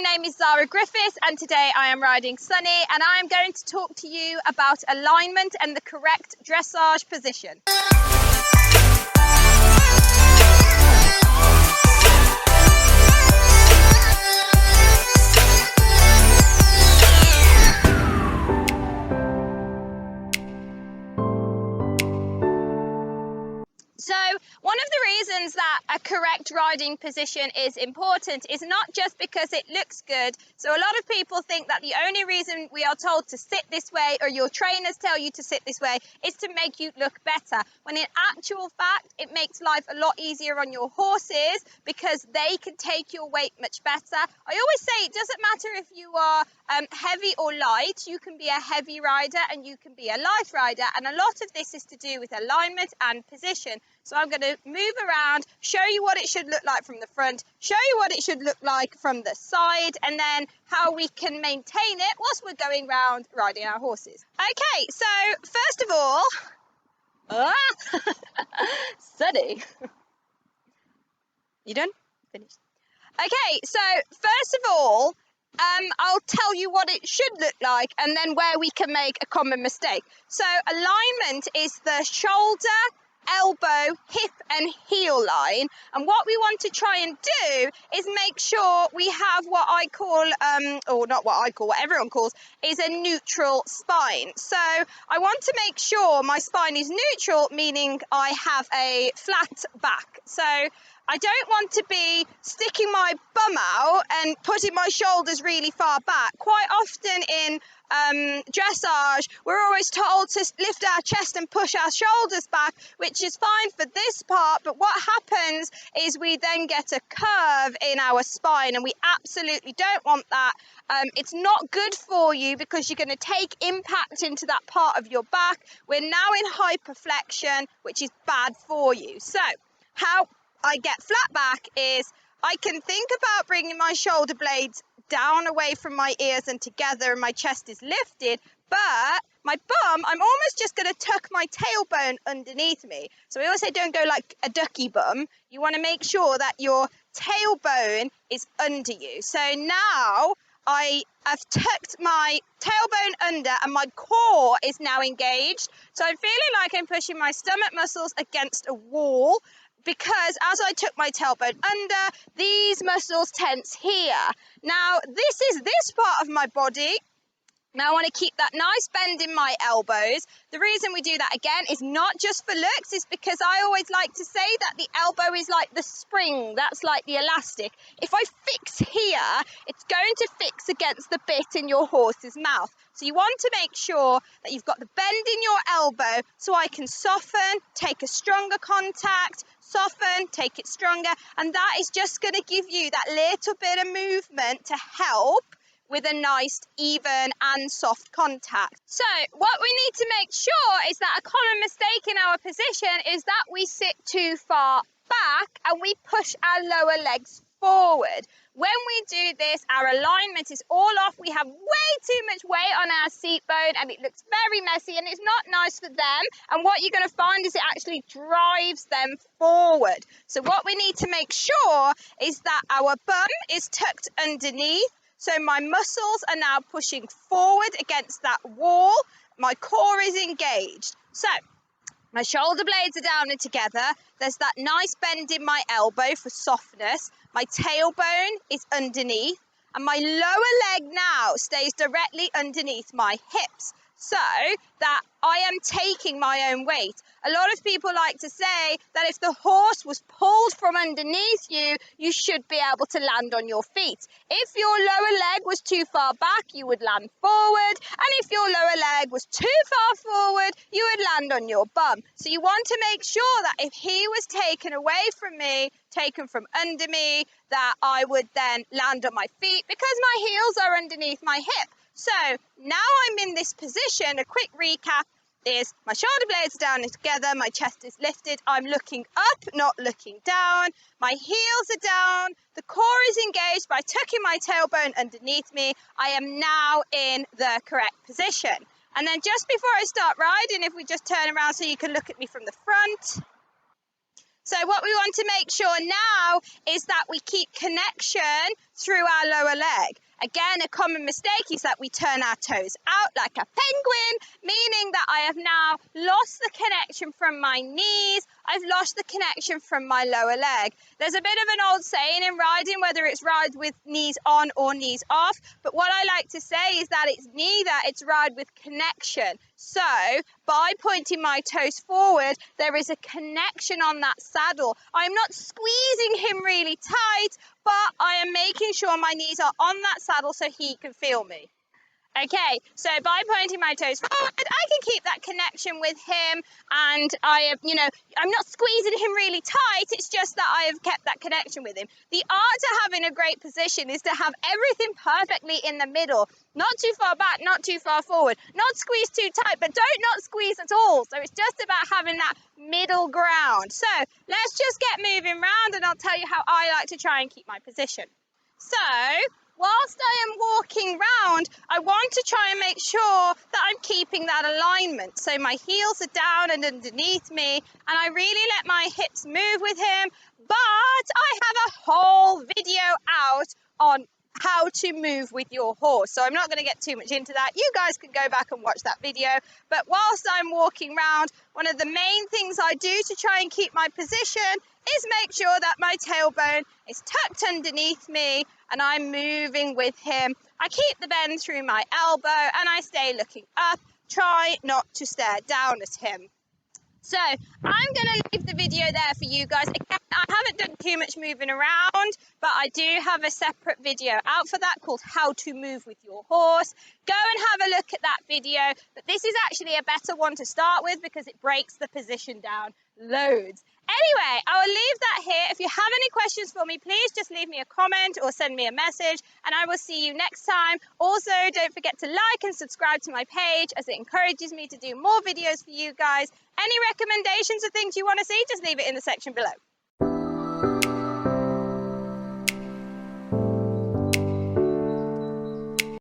name is Zara Griffiths and today I am riding Sunny and I am going to talk to you about alignment and the correct dressage position. So one of the reasons that a correct riding position is important is not just because it looks good. So a lot of people think that the only reason we are told to sit this way or your trainers tell you to sit this way is to make you look better. When in actual fact, it makes life a lot easier on your horses because they can take your weight much better. I always say it doesn't matter if you are heavy or light, you can be a heavy rider and you can be a light rider. And a lot of this is to do with alignment and position. So I'm going to move around, show you what it should look like from the front, show you what it should look like from the side, and then how we can maintain it whilst we're going round riding our horses. Okay, so first of all, Sunny. You done? Finished. Okay, so first of all, I'll tell you what it should look like and then where we can make a common mistake. So alignment is the shoulder, elbow, hip and heel line, and what we want to try and do is make sure we have what I call or not what I call, what everyone calls is a neutral spine. So I want to make sure my spine is neutral, meaning I have a flat back. So I don't want to be sticking my bum out and putting my shoulders really far back. Quite often in dressage, we're always told to lift our chest and push our shoulders back, which is fine for this part, but what happens is we then get a curve in our spine and we absolutely don't want that. It's not good for you because you're going to take impact into that part of your back. We're now in hyperflexion, which is bad for you. So how I get flat back is I can think about bringing my shoulder blades down away from my ears and together and my chest is lifted, but my bum, I'm almost just going to tuck my tailbone underneath me. So we always say don't go like a ducky bum. You want to make sure that your tailbone is under you. So now I have tucked my tailbone under and my core is now engaged. So I'm feeling like I'm pushing my stomach muscles against a wall, because as I took my tailbone under, these muscles tense here. Now, this is this part of my body. Now, I want to keep that nice bend in my elbows. The reason we do that, again, is not just for looks, is because I always like to say that the elbow is like the spring. That's like the elastic. If I fix here, it's going to fix against the bit in your horse's mouth. So you want to make sure that you've got the bend in your elbow so I can soften, take a stronger contact, soften, take it stronger. And that is just going to give you that little bit of movement to help with a nice, even and soft contact. So what we need to make sure is that a common mistake in our position is that we sit too far back and we push our lower legs forward. When we do this, our alignment is all off. We have way too much weight on our seat bone and it looks very messy and it's not nice for them. And what you're going to find is it actually drives them forward. So what we need to make sure is that our bum is tucked underneath. So my muscles are now pushing forward against that wall. My core is engaged. So my shoulder blades are down and together. There's that nice bend in my elbow for softness. My tailbone is underneath. And my lower leg now stays directly underneath my hips, so that I am taking my own weight. A lot of people like to say that if the horse was pulled from underneath you, you should be able to land on your feet. If your lower leg was too far back, you would land forward. And if your lower leg was too far forward, you would land on your bum. So you want to make sure that if he was taken away from me, taken from under me, that I would then land on my feet because my heels are underneath my hip. So now I'm in this position. A quick recap is my shoulder blades down and together, my chest is lifted, I'm looking up, not looking down, my heels are down, the core is engaged by tucking my tailbone underneath me. I am now in the correct position. And then just before I start riding, if we just turn around so you can look at me from the front. So what we want to make sure now is that we keep connection through our lower leg. Again, a common mistake is that we turn our toes out like a penguin, meaning that I have now lost the connection from my knees. I've lost the connection from my lower leg. There's a bit of an old saying in riding, whether it's ride with knees on or knees off, but what I like to say is that it's neither, it's ride with connection. So by pointing my toes forward, there is a connection on that saddle. I'm not squeezing him really tight, but I am making sure my knees are on that saddle so he can feel me. Okay, so by pointing my toes forward, I can keep that connection with him, and I have, I'm not squeezing him really tight, it's just that I have kept that connection with him. The art to having a great position is to have everything perfectly in the middle, not too far back, not too far forward, not squeeze too tight, but don't not squeeze at all. So it's just about having that middle ground. So let's just get moving round, and I'll tell you how I like to try and keep my position. So whilst I am walking round, I want to try and make sure that I'm keeping that alignment. So my heels are down and underneath me, and I really let my hips move with him. But I have a whole video out on how to move with your horse. So I'm not going to get too much into that. You guys can go back and watch that video. But whilst I'm walking around, one of the main things I do to try and keep my position is make sure that my tailbone is tucked underneath me and I'm moving with him. I keep the bend through my elbow and I stay looking up. Try not to stare down at him. So I'm going to leave the video there for you guys. Again, I haven't done too much moving around, but I do have a separate video out for that called How to Move with Your Horse. Go and have a look at that video. But this is actually a better one to start with because it breaks the position down loads. Anyway, I will leave that here. If you have any questions for me, please just leave me a comment or send me a message, and I will see you next time. Also, don't forget to like and subscribe to my page as it encourages me to do more videos for you guys. Any recommendations or things you want to see, just leave it in the section below.